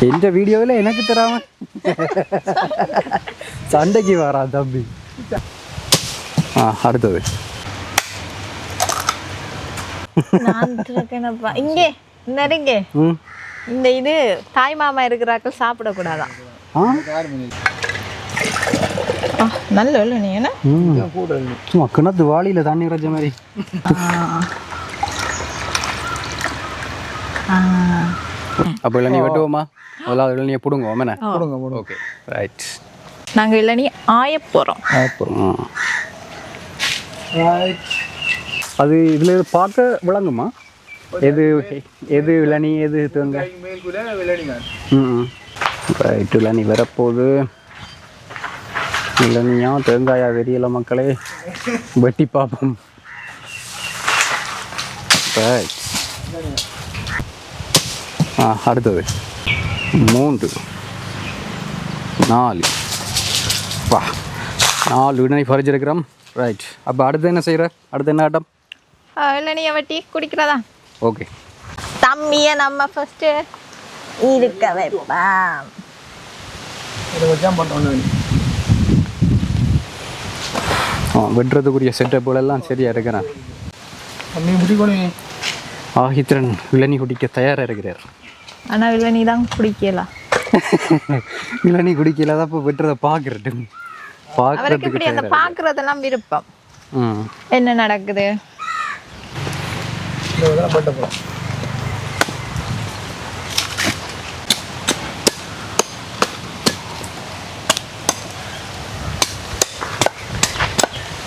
எந்த வீடியோவில் எனக்கு தராம சண்டைக்கு வரா தம்பி. அடுத்தது இங்கே நெருங்க இந்த இது தாய் மாமா இருக்கிறாக்கள் சாப்பிடக்கூடாதான். நல்ல இல்லை நீ என்ன சும்மா கிணத்து வாளியில தண்ணி இறைச்ச மாதிரி. அப்போ இளநீ வெட்டுவோமா? முதல்ல இளநியை பிடுங்க ஓமேண்ணே. பிடுங்க. Okay right. நாங்கள் இளநீ ஆய போகிறோம். அது இதில் பார்க்க விளங்குமா? எது எது இளநீ எது தேங்காய்? ரைட். இளநீ வரப்போகுது. இளநியா தேங்காயா தெரியல மக்களே, வெட்டி பார்ப்போம். ரைட். அடுத்தது 3 4 4 இளநீ பறிச்சிருக்கிறோம். ரைட். அப்போ அடுத்து என்ன செய்கிற? அடுத்து என்ன ஆட்டம்? இளநியை வெட்டி குடிக்கிறதா? ஓகே. தம்மியை நம்ம ஃபஸ்ட்டு இருக்க வைப்போம். வெட்டுறதுக்குரிய செட்டப்புகளெல்லாம் சரியாக இருக்கிறேன். ஆஹித்ரன் இளநீ குடிக்க தயாராக இருக்கிறார். ஆனால் இளநீ தான் குடிக்கலாம். இளநீ குடிக்கல தான் இப்போ வெட்டுறதை பார்க்குறது. பார்க்கறதுக்கு அந்த பார்க்கறதெல்லாம் விருப்பம். என்ன நடக்குது?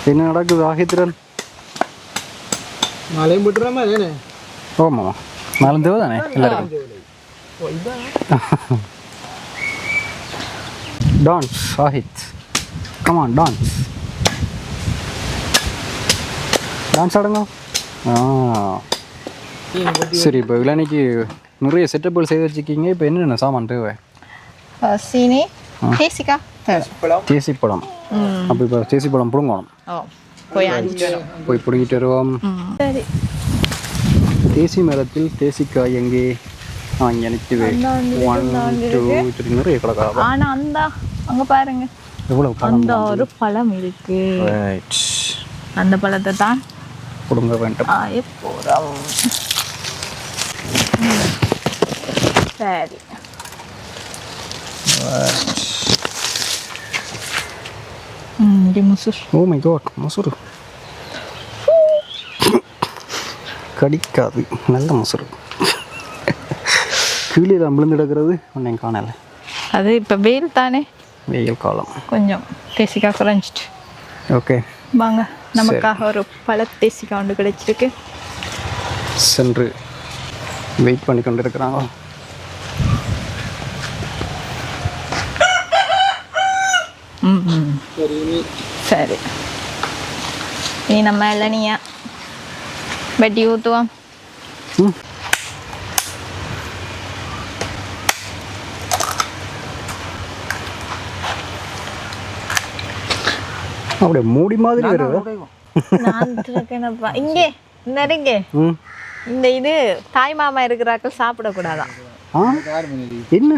என்ன நடக்குது ஆஹித்ரன்? நாளையும் போட்டுறாமா? ஆமாம், நாலும் தேவை தானே எல்லாருக்கும். டான்ஸ் ஆஹித், கமான் டான்ஸ். டான்ஸ் ஆடுங்க. சரி, இப்போ இளநிக்கு நிறைய செட்டப்புகள் செய்து வச்சுக்கிங்க. இப்போ என்னென்ன சாமான் தேவை? சீனி, தேசிக்கா, தேசி பழம். அப்போ இப்போ தேசி பழம் பிடுங்கணும். போய் பிடுங்கிட்டு வருவோம். சரி. தேசி மரத்தில் தேசிக்காய் எங்கே? இங்கே நிற்குது. 1 2 3 நிறைய கிடக்கா. ஆனால் அந்த அங்கே பாருங்க எவ்வளோ அந்த ஒரு பழம் இருக்கு. ரைட். அந்த பழத்தை தான் கொடுங்க வேண்டும். போகிறோம். சரி. முசுர். ஓ மை காட், முசுறு கடிக்காது. நல்ல முசுறு. கீழே தான் விழுந்து கிடக்கிறது. ஒன்றையும் காணலை. அது இப்போ வெயில் தானே, வெயில் காலம். கொஞ்சம் தேசிக்காய் குறைஞ்சிட்டு. ஓகே வாங்க, நமக்காக ஒரு பழ தேசிக்காய் ஒன்று கிடைச்சிருக்கு. சென்று வெயிட் பண்ணி கொண்டு இருக்கிறாங்க. சரி, இனி நம்ம இளநியை வெட்டி ஊற்றுவோம். அப்படியே மூடி மாதிரி வருது. இங்கே நெருங்க இந்த இது தாய் மாமா இருக்கிறாக்கள் சாப்பிடக்கூடாதான். என்ன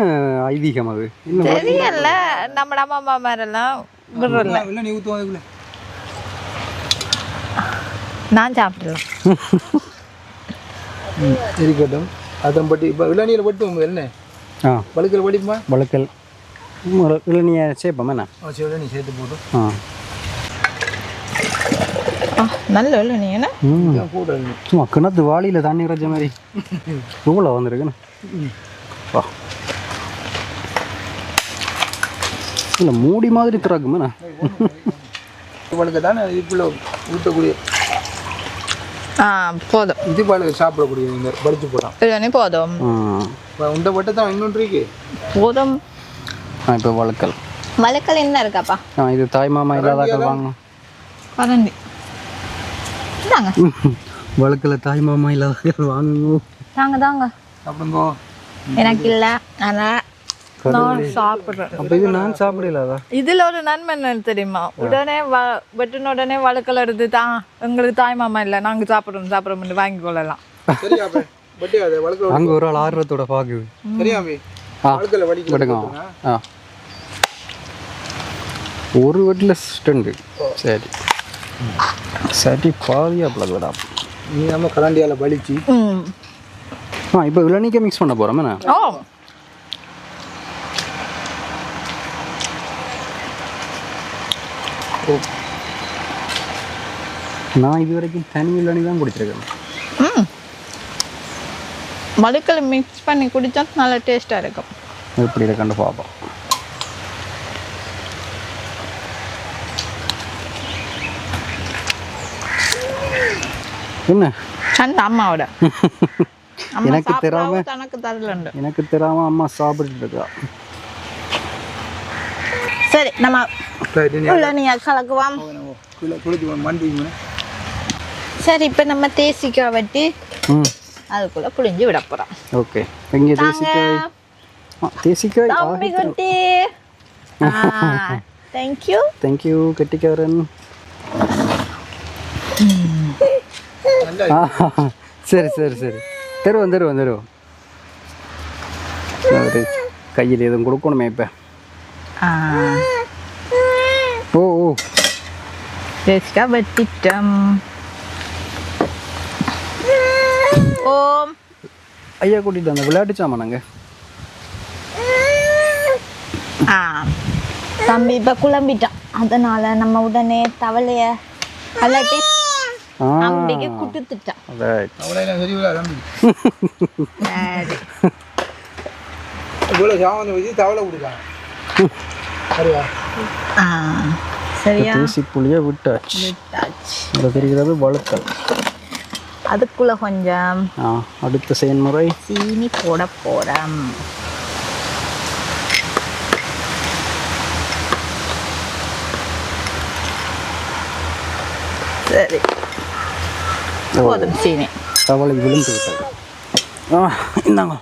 ஐதீகம் அது? தெரியல, நம்ம அம்மா மாமாரெல்லாம் விடுறல. நான் சாப்பிடலாம். இருக்கட்டும். அதன் பட்டி இப்போ இளநீர் பட்டுவோம். என்ன வழுக்கல் படிப்பா? வழுக்கல் இளநியை சேர்ப்போம். என்ன இளநீ சேர்த்து போட்டு நல்ல இளநீ. என்ன சும்மா கிணத்து வாளியில் தண்ணி இறைச்ச மாதிரி இவ்வளோ வந்துருக்குன்னு. வா, இல்லை மூடி மாதிரி திறக்குமே. இவளுக்கு தானே இதுக்குள்ள ஊற்றக்கூடிய போதும். இது பாலுக்கு சாப்பிடக்கூடிய இந்த படிச்சு போடாம் இளநீ போதும். உண்டை பட்டு தான் இன்னொன்று இருக்கு. போதும். இப்போ வழுக்கல். வழுக்கல் என்ன இருக்காப்பா? இது தாய் மாமா இல்லாதாக்கள் வாங்க. பரண்டி தாங்க. வழுக்கல தாய் மாமா இல்லாதாக்கள் வாங்குங்க. தாங்க தாங்க சாப்பிடுங்கோ. எனக்கு இல்லை, ஆனால் நான் சாப்பிட்றேன். அப்போ இது நான் சாப்பிடலாதா? இதில் ஒரு நன்மை என்ன தெரியுமா? உடனே வெட்டின உடனே வழுக்கல் எடுத்து தான் எங்களுக்கு தாய் மாமா இல்லை, நாங்கள் சாப்பிட்றோம் வாங்கி கொள்ளலாம். அங்கே ஒரு ஆள் ஆர்வத்தோட பார்க்குது. சரியாமே வழுக்கல வலிக்கு விடுங்க ஆ ஒரு வீட்டில் ஸ்டண்டு சரி சரி பாதியாக பிளக் விடா நீ நம்ம கரண்டியால் வலிச்சு இப்போ இளநீக்க மிக்ஸ் பண்ண போகிறோம் என்ன ஓ நான் இது வரைக்கும் தனி இளநீ தான் குடிச்சிருக்கேன் வழுக்கல் மிக்ஸ் பண்ணி குடித்தா நல்லா டேஸ்ட்டாக இருக்கும் எப்படி இருக்குன்னு பார்ப்போம் என்ன சண்டை அம்மாவோட எனக்கு தெரியாம தனக்கு தரலண்டு எனக்கு தெரியாம அம்மா சாப்பிட்டுட்டு இருக்கா சரி நம்ம இளநியை கலக்குவோம் குளிச்சு மண்டிங்க சரி இப்போ நம்ம தேசிக்காய் வெட்டி அதுக்குள்ள புளிஞ்சு விட போறோம் ஓகே எங்கே தேசிக்காய் தேசிக்காய் தம்பி குட்டி தேங்க்யூ கெட்டிக்காரன் சரி சரி சரி தருவோம் ஒரு கையில் எதுவும் கொடுக்கணுமே இப்போ ஓ ஓ தேசிக்காய் வெட்டிட்டோம் ஓம் ஐயா கூட்டிட்டு வந்த விளையாட்டு சாமானாங்க தம்பி இப்போ குழம்பிட்டான் அதனால நம்ம உடனே தவளைய கலட்டி தம்பிக்கு குடுத்துட்டான் தவளை கொடுக்கலாம் சரியா தேசி புளியை விட்டாச்சு தெரிகிறது வழுக்கல் அதுக்குள்ள கொஞ்சம் அடுத்த செயல்முறை சீனி போட போறோம் சரி போதும் சீனி தவளை விழுந்து விட்டது இந்தாங்க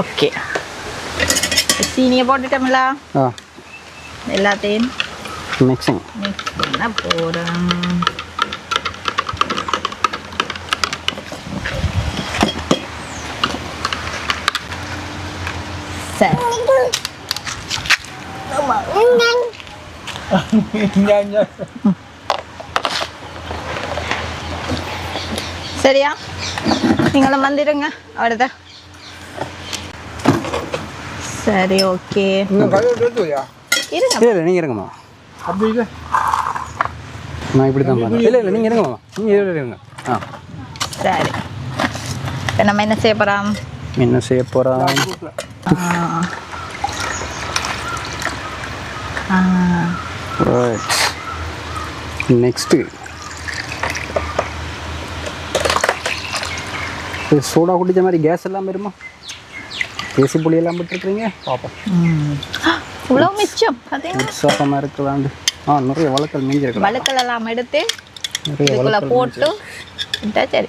ஓகே சீனியை போட்டுட்டோம்ல எல்லாத்தையும் மிக்சிங் மிக்ஸ் பண்ண போகிறோம் சரி சரியா நீங்களும் வந்துடுங்க அவ்வளோதான் சரி ஓகே இல்லை நீங்கள் இருங்கம்மா அப்படி இல்லை நான் இப்படி தான் பண்ணேன் இல்லை நீங்கள் இருங்கம்மா நீங்கள் இருங்க சரி இப்போ நம்ம என்ன செய்ய போகிறோம் நெக்ஸ்ட்டு சோடா குடித்த மாதிரி கேஸ் எல்லாம் வருமா தேசி புளியெல்லாம் விட்டுருக்குறீங்க பார்ப்போம் இவ்வளோ மிச்சம் உற்சாகமாக இருக்கலாண்டு நிறைய வழக்கல் மீஞ்சிருக்கு வழக்கல் எல்லாம் எடுத்து இதுக்குள்ள போட்டு சரி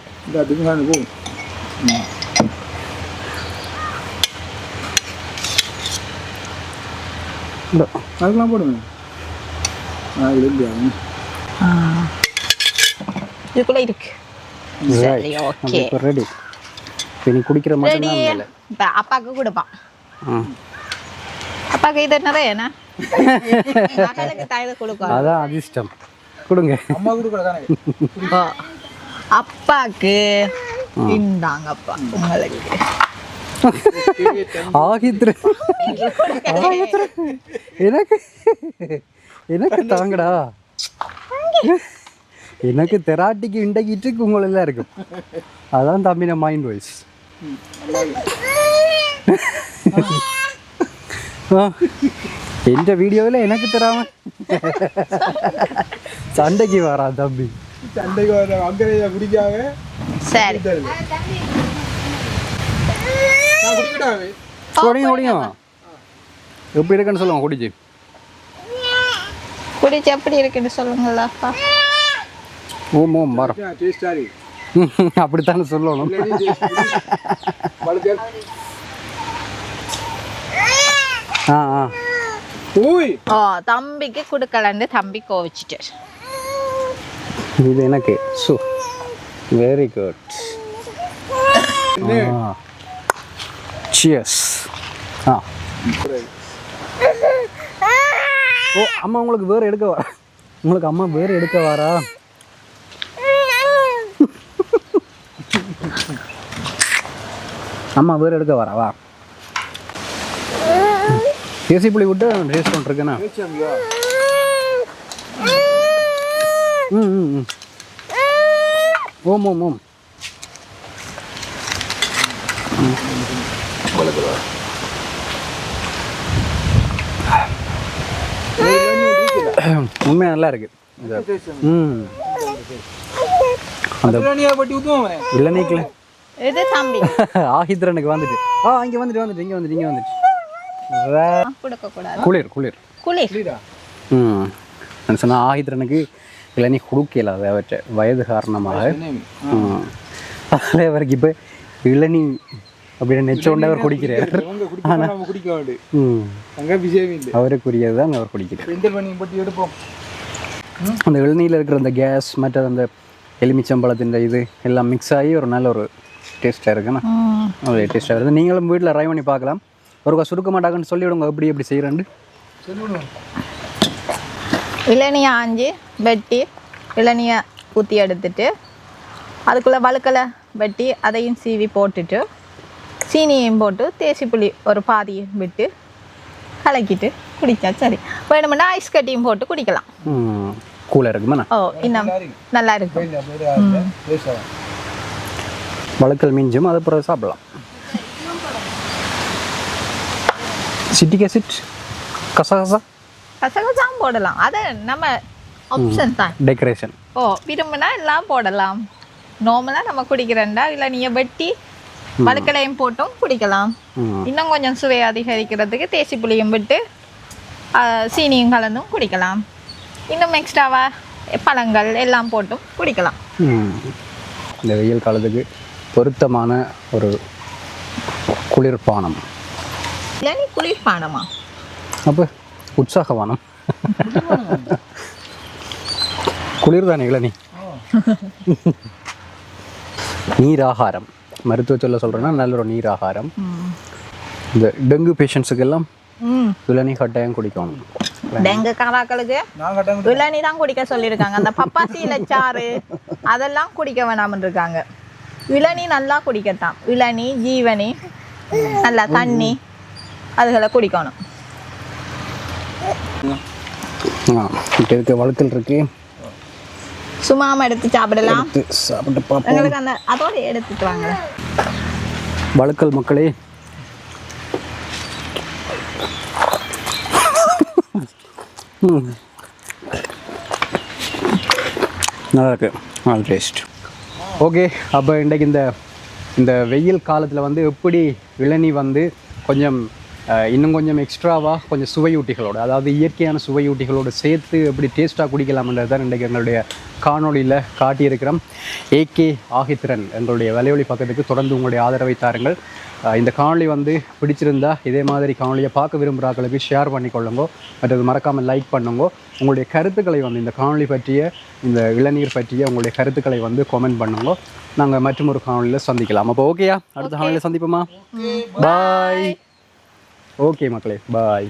அதுக்கெல்லாம் போடுங்க இதுக்குள்ள இருக்கு சரி ஓகே ரெடி இப்போ நீ குடிக்கிற மாதிரி இப்போ அப்பாவுக்கு கொடுப்பான் அப்பாவுக்கு இது நிறையண்ணா கொடுக்கும் அதான் அதிர்ஷ்டம் கொடுங்க அம்மா கொடுக்குறதானே அப்பாவுக்கு இந்தாங்கப்பா உங்களுக்கு ஆகித்ரு எனக்கு தாங்கடா எனக்கு தெராட்டிக்கு இண்டகிட்டு உங்களெல்லாம் இருக்கும் அதான் தம்பின மைண்ட் வாய்ஸ் எந்த வீடியோவில் எனக்கு தராம சண்டைக்கு வரா தம்பி சண்டைக்கு வர அக்கறையை குடிக்காம சரி குடியும் எப்படி இருக்குன்னு சொல்லுங்க குடிச்சு குடிச்சு எப்படி இருக்குன்னு சொல்லுங்களா அப்பா ஓம் ஓம் மரம் அப்படித்தானே சொல்லணும் தம்பிக்கு கொடுக்கலன்னு தம்பி கோவிச்சிட்டு இது எனக்கு வெரி குட் சியர்ஸ். ஆ ஓ அம்மா உங்களுக்கு வேறு எடுக்க வர உங்களுக்கு அம்மா வேறு எடுக்க வரா? அம்மா வேறு எடுக்க வரவா? தேசி புளி விட்டு டேஸ்ட் பண்ணிருக்கேண்ணா. ம் ஓம் ஓம் ஓம். உண்மையாக நல்லா இருக்கு. அந்த இளநீக்கில் இது தம்பி ஆஹித்ரனுக்கு வந்துட்டு இங்கே வந்துட்டு இங்கே வந்துட்டு குளிர் குளிர் குளிர். நான் சொன்னால் ஆஹித்ரனுக்கு இளநீ கொடுக்கல அவற்றை வயது காரணமாக. அதில் அவருக்கு இப்போ இளநீ அப்படின்னு நெச்சோண்ட அவர் குடிக்கிறார். அவருக்குரியது தான் அவர் குடிக்கிறார். அந்த இளநீரில் இருக்கிற அந்த கேஸ் மற்ற அந்த எலுமிச்சம்பழத்தின் இது எல்லாம் மிக்ஸ் ஆகி ஒரு நல்ல ஒரு டேஸ்ட்டாக இருக்குண்ணா. ஒரு டேஸ்ட்டாக இருக்குது. நீங்களும் வீட்டில் ட்ரை பண்ணி பார்க்கலாம். ஒரு சுருக்க மாட்டாங்கன்னு சொல்லிவிடுங்க எப்படி செய்கிறேன்னு. இளநியை ஆஞ்சி வெட்டி இளநியை ஊற்றி எடுத்துட்டு அதுக்குள்ளே வழுக்கலை வெட்டி அதையும் சீவி போட்டுட்டு சீனியையும் போட்டு தேசி புளி ஒரு பாதியை விட்டு கலக்கிட்டு குடித்தா சரி. வேணுமென்னா ஐஸ் கட்டியும் போட்டு குடிக்கலாம். கூலாக இருக்குமா? ஓ இன்னும் நல்லா இருக்கும். வழுக்கல் மிஞ்சும் அது பிறகு சாப்பிடலாம். சிட்டிக் ஆசிட் கசகசாவும் போடலாம். அது நம்ம ஆப்ஷன் தான், டெக்கரேஷன். ஓ விரும்பினா எல்லாம் போடலாம். நார்மலாக நம்ம குடிக்கிறேன்டா இல்லை நீங்கள் வெட்டி வழுக்கலையும் போட்டும் குடிக்கலாம். இன்னும் கொஞ்சம் சுவை அதிகரிக்கிறதுக்கு தேசி புளியும் விட்டு சீனியும் கலந்தும் குடிக்கலாம். இன்னும் எக்ஸ்ட்ராவாக பழங்கள் எல்லாம் போட்டும் குடிக்கலாம். இந்த வெயில் காலத்துக்கு பொருத்தமான ஒரு குளிர்பானம். இளநீ குளிர்பானமா? அப்போ உற்சாகவானம். குளிர் தானே இளநீ. நீராகாரம் மருத்துவ சொல்கிறேன்னா நல்ல ஒரு நீராகாரம். இந்த டெங்கு பேஷண்ட்ஸுக்கெல்லாம் இளநீ கட்டாயம் குடிக்கணும். டெங்கு காராக்களுக்கு இளநீ தான் குடிக்க சொல்லியிருக்காங்க. அந்த பப்பாசி இலச்சாறு அதெல்லாம் குடிக்க வேணாம்னு இருக்காங்க. இளநீ நல்லா குடிக்கத்தான். இளநீ ஜீவனி நல்லா தண்ணி அதுகளை குடிக்கணும். வழுக்கல் இருக்கு, சும்மா எடுத்து சாப்பிடலாம். சாப்பிட்டு பார்ப்போம். எங்களுக்கு அந்த அதோட எடுத்துட்டு வாங்க. வழுக்கல் மக்களே, நல்லா இருக்கு, நல்ல டேஸ்ட். ஓகே, அப்போ இன்றைக்கு இந்த வெயில் காலத்தில் வந்து எப்படி இளநீ வந்து கொஞ்சம் இன்னும் கொஞ்சம் எக்ஸ்ட்ராவாக கொஞ்சம் சுவையூட்டிகளோடு, அதாவது இயற்கையான சுவையூட்டிகளோடு சேர்த்து எப்படி டேஸ்ட்டாக குடிக்கலாம்ன்றது தான் இன்றைக்கு எங்களுடைய காணொலியில் காட்டியிருக்கிறோம். ஏகே ஆஹித்ரன் எங்களுடைய வலையொலி பக்கத்துக்கு தொடர்ந்து உங்களுடைய ஆதரவை தாருங்கள். இந்த காணொலி வந்து பிடிச்சிருந்தா இதே மாதிரி காணொலியை பார்க்க விரும்புகிறார்களுக்கு ஷேர் பண்ணிக்கொள்ளுங்கோ, மற்றது மறக்காமல் லைக் பண்ணுங்கோ. உங்களுடைய கருத்துக்களை வந்து இந்த காணொலி பற்றிய, இந்த இளநீர் பற்றிய உங்களுடைய கருத்துக்களை வந்து கமெண்ட் பண்ணுங்கோ. நாங்கள் மற்றும் ஒரு காணொலியில் சந்திக்கலாம். அப்போ ஓகேயா? அடுத்த காணொலியில் சந்திப்போமா? பாய். ஓகே மக்களே, பாய்.